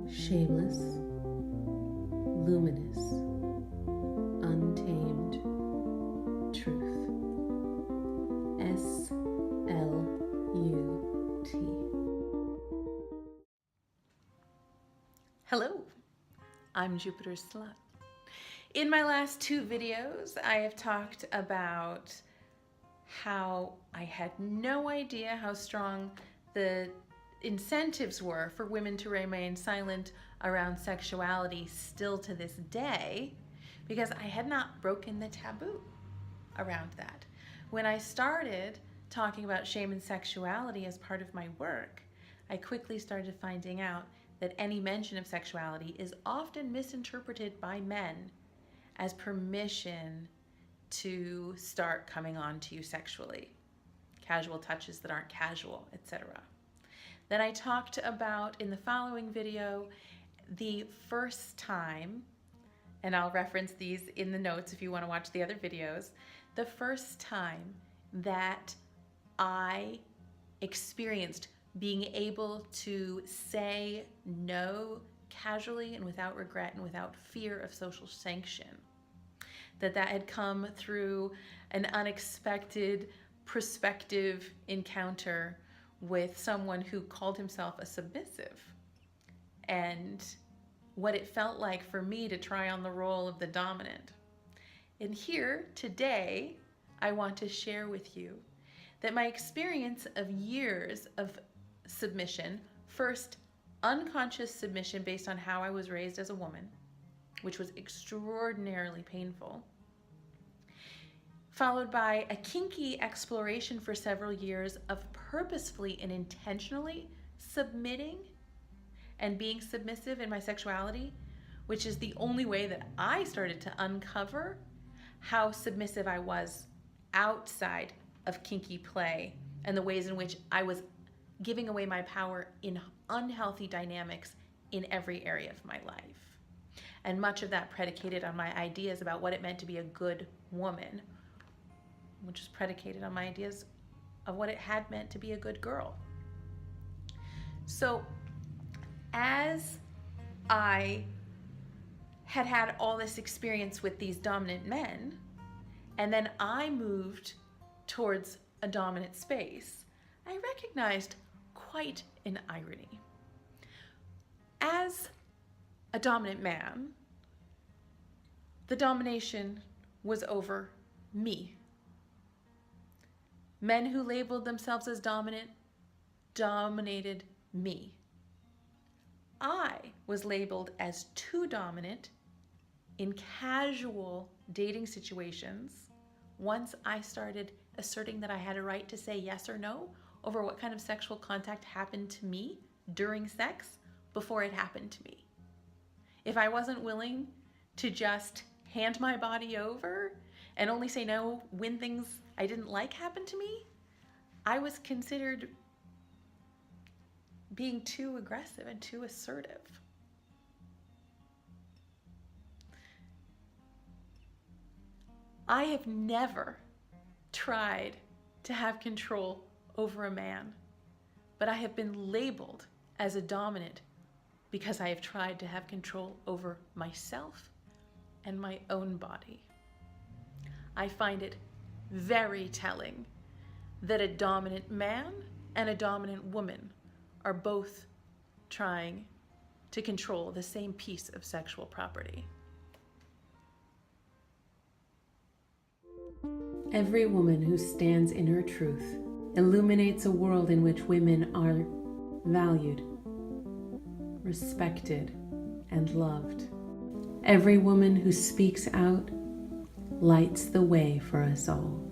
Shameless, Luminous, Untamed Truth. S.L.U.T. Hello, I'm Jupiter's Slut. In my last two videos, I have talked about how I had no idea how strong the incentives were for women to remain silent around sexuality still to this day, because I had not broken the taboo around that. When I started talking about shame and sexuality as part of my work, I quickly started finding out that any mention of sexuality is often misinterpreted by men as permission to start coming on to you sexually, casual touches that aren't casual, etc. Then I talked about, in the following video, the first time, and I'll reference these in the notes if you want to watch the other videos, the first time that I experienced being able to say no casually and without regret and without fear of social sanction. That had come through an unexpected prospective encounter with someone who called himself a submissive, and what it felt like for me to try on the role of the dominant. And here today, I want to share with you that my experience of years of submission, first unconscious submission based on how I was raised as a woman, which was extraordinarily painful, followed by a kinky exploration for several years of purposefully and intentionally submitting and being submissive in my sexuality, which is the only way that I started to uncover how submissive I was outside of kinky play and the ways in which I was giving away my power in unhealthy dynamics in every area of my life. And much of that predicated on my ideas about what it meant to be a good woman, which is predicated on my ideas of what it had meant to be a good girl. So as I had all this experience with these dominant men, and then I moved towards a dominant space, I recognized quite an irony. As a dominant man, the domination was over me. Men who labeled themselves as dominant dominated me. I was labeled as too dominant in casual dating situations once I started asserting that I had a right to say yes or no over what kind of sexual contact happened to me during sex before it happened to me. If I wasn't willing to just hand my body over and only say no when things I didn't like happened to me, I was considered being too aggressive and too assertive. I have never tried to have control over a man, but I have been labeled as a dominant because I have tried to have control over myself and my own body. I find it very telling that a dominant man and a dominant woman are both trying to control the same piece of sexual property. Every woman who stands in her truth illuminates a world in which women are valued, respected, and loved. Every woman who speaks out lights the way for us all.